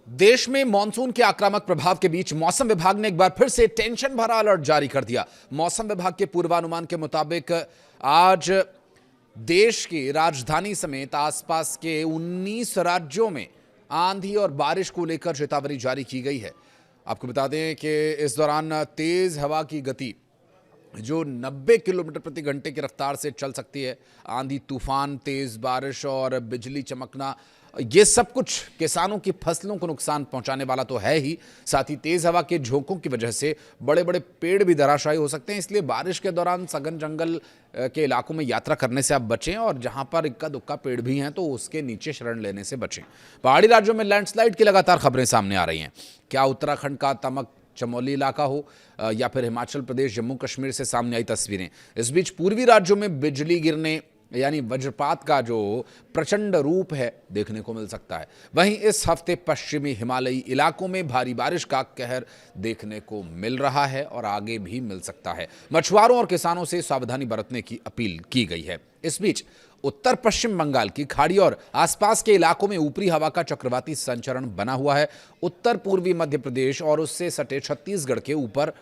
देश में मानसून के आक्रामक प्रभाव के बीच मौसम विभाग ने एक बार फिर से टेंशन भरा अलर्ट जारी कर दिया। मौसम विभाग के पूर्वानुमान के मुताबिक आज देश की राजधानी समेत आसपास के 19 राज्यों में आंधी और बारिश को लेकर चेतावनी जारी की गई है। आपको बता दें कि इस दौरान तेज हवा की गति जो 90 किलोमीटर प्रति घंटे की रफ्तार से चल सकती है। आंधी, तूफान, तेज बारिश और बिजली चमकना, ये सब कुछ किसानों की फसलों को नुकसान पहुंचाने वाला तो है ही, साथ ही तेज हवा के झोंकों की वजह से बड़े बड़े पेड़ भी धराशायी हो सकते हैं। इसलिए बारिश के दौरान सघन जंगल के इलाकों में यात्रा करने से आप बचें और जहां पर इक्का दुक्का पेड़ भी हैं तो उसके नीचे शरण लेने से बचें। पहाड़ी राज्यों में लैंडस्लाइड की लगातार खबरें सामने आ रही हैं। क्या उत्तराखंड का तमक चमोली इलाका हो या फिर हिमाचल प्रदेश, जम्मू कश्मीर से सामने आई तस्वीरें। इस बीच पूर्वी राज्यों में बिजली गिरने यानी वज्रपात का जो प्रचंड रूप है देखने को मिल सकता है। वहीं इस हफ्ते पश्चिमी हिमालयी इलाकों में भारी बारिश का कहर देखने को मिल रहा है और आगे भी मिल सकता है। मछुआरों और किसानों से सावधानी बरतने की अपील की गई है। इस बीच उत्तर पश्चिम बंगाल की खाड़ी और आसपास के इलाकों में ऊपरी हवा का चक्रवाती संचरण बना हुआ है। उत्तर पूर्वी मध्य प्रदेश और उससे सटे छत्तीसगढ़ के ऊपर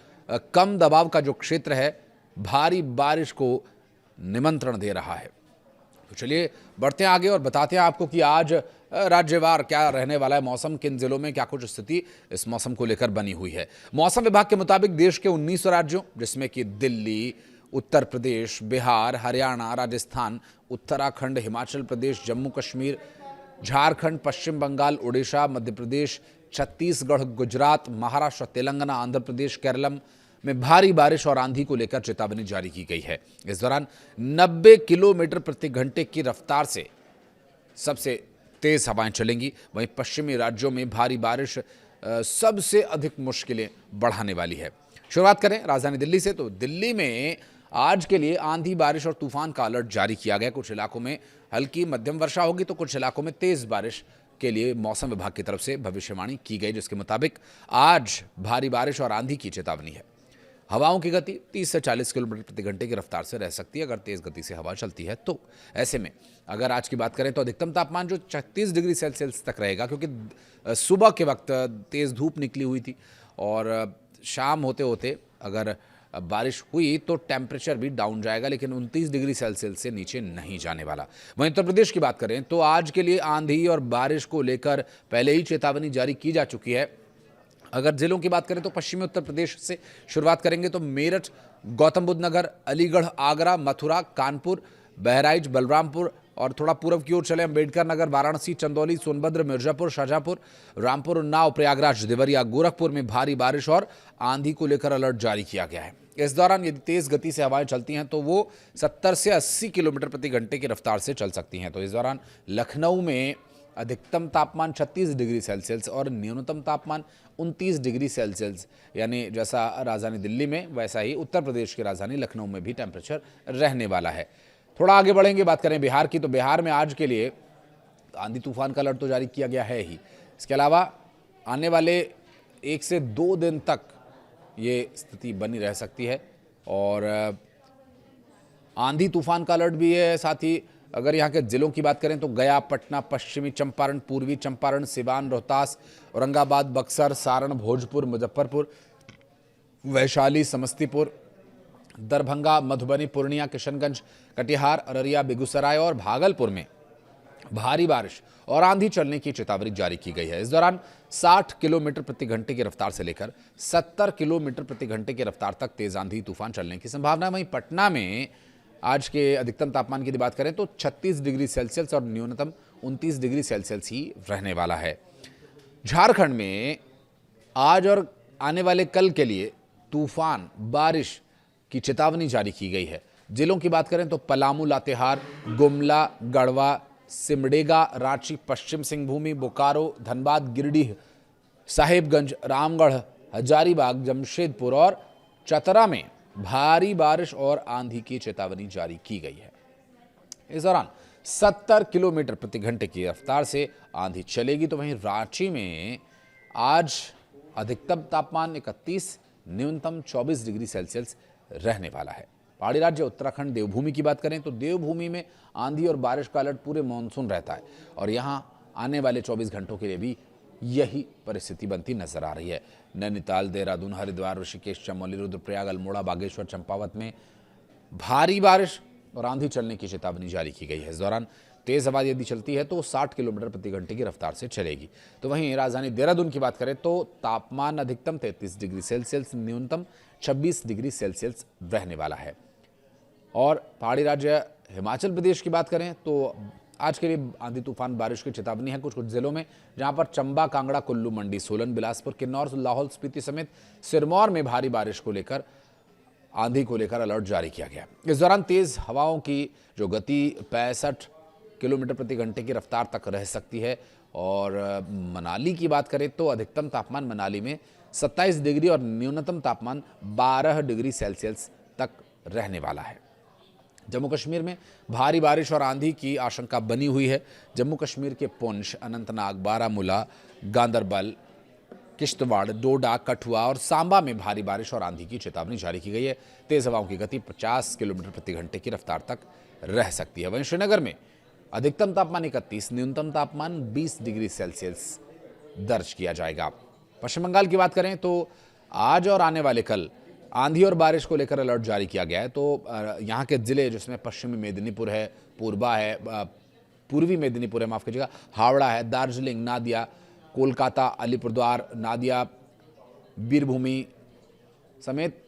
कम दबाव का जो क्षेत्र है भारी बारिश को निमंत्रण दे रहा है। तो चलिए बढ़ते हैं आगे और बताते हैं आपको कि आज राज्यवार क्या रहने वाला है मौसम, किन जिलों में क्या कुछ स्थिति इस मौसम को लेकर बनी हुई है। मौसम विभाग के मुताबिक देश के 19 राज्यों जिसमें कि दिल्ली, उत्तर प्रदेश, बिहार, हरियाणा, राजस्थान, उत्तराखंड, हिमाचल प्रदेश, जम्मू कश्मीर, झारखंड, पश्चिम बंगाल, उड़ीसा, मध्य प्रदेश, छत्तीसगढ़, गुजरात, महाराष्ट्र, तेलंगाना, आंध्र प्रदेश, केरलम में भारी बारिश और आंधी को लेकर चेतावनी जारी की गई है। इस दौरान 90 किलोमीटर प्रति घंटे की रफ्तार से सबसे तेज हवाएं चलेंगी। वहीं पश्चिमी राज्यों में भारी बारिश सबसे अधिक मुश्किलें बढ़ाने वाली है। शुरुआत करें राजधानी दिल्ली से, तो दिल्ली में आज के लिए आंधी, बारिश और तूफान का अलर्ट जारी किया गया। कुछ इलाकों में हल्की मध्यम वर्षा होगी तो कुछ इलाकों में तेज बारिश के लिए मौसम विभाग की तरफ से भविष्यवाणी की गई, जिसके मुताबिक आज भारी बारिश और आंधी की चेतावनी है। हवाओं की गति 30 से 40 किलोमीटर प्रति घंटे की रफ्तार से रह सकती है अगर तेज गति से हवा चलती है तो। ऐसे में अगर आज की बात करें तो अधिकतम तापमान जो 36 डिग्री सेल्सियस तक रहेगा, क्योंकि सुबह के वक्त तेज धूप निकली हुई थी और शाम होते होते अगर बारिश हुई तो टेम्परेचर भी डाउन जाएगा, लेकिन 29 डिग्री सेल्सियस से नीचे नहीं जाने वाला। वहीं उत्तर प्रदेश की बात करें तो आज के लिए आंधी और बारिश को लेकर पहले ही चेतावनी जारी की जा चुकी है। अगर जिलों की बात करें तो पश्चिमी उत्तर प्रदेश से शुरुआत करेंगे तो मेरठ, गौतम बुद्ध नगर, अलीगढ़, आगरा, मथुरा, कानपुर, बहराइच, बलरामपुर और थोड़ा पूर्व की ओर चले अम्बेडकर नगर, वाराणसी, चंदौली, सोनभद्र, मिर्जापुर, शाहजहांपुर, रामपुर, उन्नाव, प्रयागराज, देवरिया, गोरखपुर में भारी बारिश और आंधी को लेकर अलर्ट जारी किया गया है। इस दौरान यदि तेज गति से हवाएं चलती हैं तो वो 70 से 80 किलोमीटर प्रति घंटे की रफ्तार से चल सकती हैं। तो इस दौरान लखनऊ में अधिकतम तापमान 36 डिग्री सेल्सियस और न्यूनतम तापमान 29 डिग्री सेल्सियस, यानी जैसा राजधानी दिल्ली में वैसा ही उत्तर प्रदेश की राजधानी लखनऊ में भी टेम्परेचर रहने वाला है। थोड़ा आगे बढ़ेंगे, बात करें बिहार की, तो बिहार में आज के लिए आंधी तूफान का अलर्ट तो जारी किया गया है ही। इसके अलावा आने वाले 1 से 2 दिन तक ये स्थिति बनी रह सकती है और आंधी तूफान का अलर्ट भी है। साथ ही अगर यहाँ के जिलों की बात करें तो गया, पटना, पश्चिमी चंपारण, पूर्वी चंपारण, सिवान, रोहतास, औरंगाबाद, बक्सर, सारण, भोजपुर, मुजफ्फरपुर, वैशाली, समस्तीपुर, दरभंगा, मधुबनी, पूर्णिया, किशनगंज, कटिहार, अररिया, बेगूसराय और भागलपुर में भारी बारिश और आंधी चलने की चेतावनी जारी की गई है। इस दौरान 60 किलोमीटर प्रति घंटे की रफ्तार से लेकर 70 किलोमीटर प्रति घंटे की रफ्तार तक तेज आंधी तूफान चलने की संभावना है। वहीं पटना में आज के अधिकतम तापमान की बात करें तो 36 डिग्री सेल्सियस और न्यूनतम 29 डिग्री सेल्सियस ही रहने वाला है। झारखंड में आज और आने वाले कल के लिए तूफान, बारिश की चेतावनी जारी की गई है। जिलों की बात करें तो पलामू, लातेहार, गुमला, गढ़वा, सिमडेगा, रांची, पश्चिम सिंहभूमि, बोकारो, धनबाद, गिरिडीह, साहिबगंज, रामगढ़, हजारीबाग, जमशेदपुर और चतरा में भारी बारिश और आंधी की चेतावनी जारी की गई है। इस दौरान 70 किलोमीटर प्रति घंटे की रफ्तार से आंधी चलेगी। तो वहीं रांची में आज अधिकतम तापमान 31, न्यूनतम 24 डिग्री सेल्सियस रहने वाला है। पहाड़ी राज्य उत्तराखंड देवभूमि की बात करें तो देवभूमि में आंधी और बारिश का अलर्ट पूरे मानसून रहता है और यहाँ आने वाले 24 घंटों के लिए भी यही परिस्थिति बनती नजर आ रही है। नैनीताल, देहरादून, हरिद्वार, ऋषिकेश, चमोली, रुद्रप्रयाग, अल्मोड़ा, बागेश्वर, चंपावत में भारी बारिश और आंधी चलने की चेतावनी जारी की गई है। इस दौरान तेज हवा यदि चलती है तो 60 किलोमीटर प्रति घंटे की रफ्तार से चलेगी। तो वहीं राजधानी देहरादून की बात करें तो तापमान अधिकतम 33 डिग्री सेल्सियस, न्यूनतम 26 डिग्री सेल्सियस रहने वाला है। और पहाड़ी राज्य हिमाचल प्रदेश की बात करें तो आज के लिए आंधी तूफान बारिश की चेतावनी है कुछ जिलों में, जहां पर चंबा, कांगड़ा, कुल्लू, मंडी, सोलन, बिलासपुर, किन्नौर, लाहौल स्पीति समेत सिरमौर में भारी बारिश को लेकर आंधी को लेकर अलर्ट जारी किया गया। इस दौरान तेज हवाओं की जो गति 65 किलोमीटर प्रति घंटे की रफ्तार तक रह सकती है। और मनाली की बात करें तो अधिकतम तापमान मनाली में 27 डिग्री और न्यूनतम तापमान 12 डिग्री सेल्सियस तक रहने वाला है। जम्मू कश्मीर में भारी बारिश और आंधी की आशंका बनी हुई है। जम्मू कश्मीर के पुंछ, अनंतनाग, बारामूला, गांदरबल, किश्तवाड़, डोडा, कठुआ और सांबा में भारी बारिश और आंधी की चेतावनी जारी की गई है। तेज हवाओं की गति 50 किलोमीटर प्रति घंटे की रफ्तार तक रह सकती है। वहीं श्रीनगर में अधिकतम तापमान 31, न्यूनतम तापमान 20 डिग्री सेल्सियस दर्ज किया जाएगा। पश्चिम बंगाल की बात करें तो आज और आने वाले कल आंधी और बारिश को लेकर अलर्ट जारी किया गया है। तो यहाँ के जिले जिसमें पश्चिमी मेदिनीपुर है, पूर्वा है, पूर्वी मेदिनीपुर है, माफ कीजिएगा, हावड़ा है, दार्जिलिंग, नादिया, कोलकाता, अलीपुरद्वार, नादिया, बीरभूमि समेत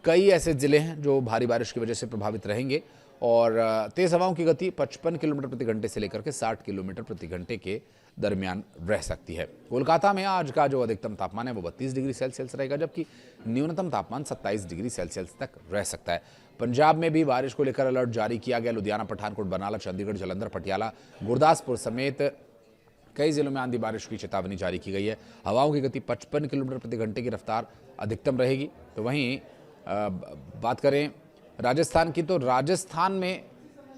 कई ऐसे जिले हैं जो भारी बारिश की वजह से प्रभावित रहेंगे। और तेज हवाओं की गति 55 किलोमीटर प्रति घंटे से लेकर के 60 किलोमीटर प्रति घंटे के दरमियान रह सकती है। कोलकाता में आज का जो अधिकतम तापमान है वो 32 डिग्री सेल्सियस रहेगा, जबकि न्यूनतम तापमान 27 डिग्री सेल्सियस तक रह सकता है। पंजाब में भी बारिश को लेकर अलर्ट जारी किया गया। लुधियाना, पठानकोट, बरनाला, चंडीगढ़, जालंधर, पटियाला, गुरदासपुर समेत कई जिलों में आंधी बारिश की चेतावनी जारी की गई है। हवाओं की गति 55 किलोमीटर प्रति घंटे की रफ्तार अधिकतम रहेगी। तो वहीं बात करें राजस्थान की तो राजस्थान में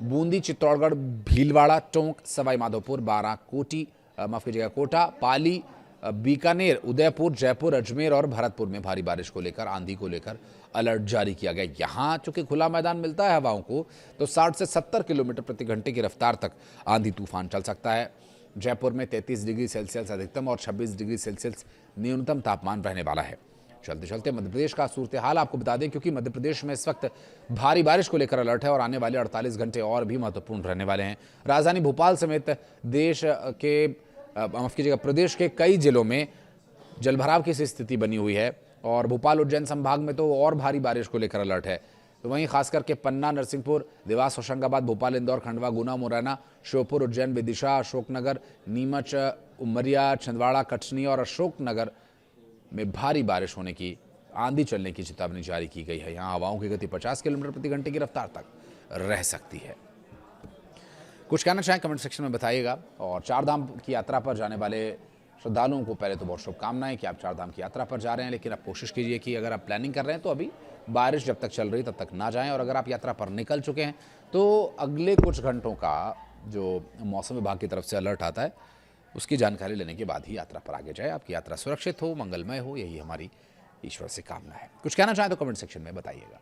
बूंदी, चित्तौड़गढ़, भीलवाड़ा, टोंक, सवाई माधोपुर, बारां, कोटा, पाली, बीकानेर, उदयपुर, जयपुर, अजमेर और भरतपुर में भारी बारिश को लेकर, आंधी को लेकर अलर्ट जारी किया गया। यहाँ चूंकि खुला मैदान मिलता है हवाओं को, तो 60 से 70 किलोमीटर प्रति घंटे की रफ्तार तक आंधी तूफान चल सकता है। जयपुर में 33 डिग्री सेल्सियस अधिकतम और 26 डिग्री सेल्सियस न्यूनतम तापमान रहने वाला है। चलते चलते मध्य प्रदेश का सूरत हाल आपको बता दें, क्योंकि मध्य प्रदेश में इस वक्त भारी बारिश को लेकर अलर्ट है और आने वाले 48 घंटे और भी महत्वपूर्ण रहने वाले हैं। राजधानी भोपाल समेत प्रदेश के कई जिलों में जलभराव की स्थिति बनी हुई है और भोपाल, उज्जैन संभाग में तो और भारी बारिश को लेकर अलर्ट है। तो वहीं खास करके पन्ना, नरसिंहपुर, देवास, होशंगाबाद, भोपाल, इंदौर, खंडवा, गुना, मुरैना, श्योपुर, उज्जैन, विदिशा, अशोकनगर, नीमच, उमरिया, छिंदवाड़ा, कटनी और अशोकनगर में भारी बारिश होने की, आंधी चलने की चेतावनी जारी की गई है। यहाँ हवाओं की गति 50 किलोमीटर प्रति घंटे की रफ्तार तक रह सकती है। कुछ कहना चाहें कमेंट सेक्शन में बताइएगा। और चारधाम की यात्रा पर जाने वाले श्रद्धालुओं को पहले तो बहुत शुभकामनाएं कि आप चारधाम की यात्रा पर जा रहे हैं, लेकिन आप कोशिश कीजिए कि अगर आप प्लानिंग कर रहे हैं तो अभी बारिश जब तक चल रही तब तक ना जाएं। और अगर आप यात्रा पर निकल चुके हैं तो अगले कुछ घंटों का जो मौसम विभाग की तरफ से अलर्ट आता है उसकी जानकारी लेने के बाद ही यात्रा पर आगे जाए। आपकी यात्रा सुरक्षित हो, मंगलमय हो, यही हमारी ईश्वर से कामना है। कुछ कहना चाहें तो कमेंट सेक्शन में बताइएगा।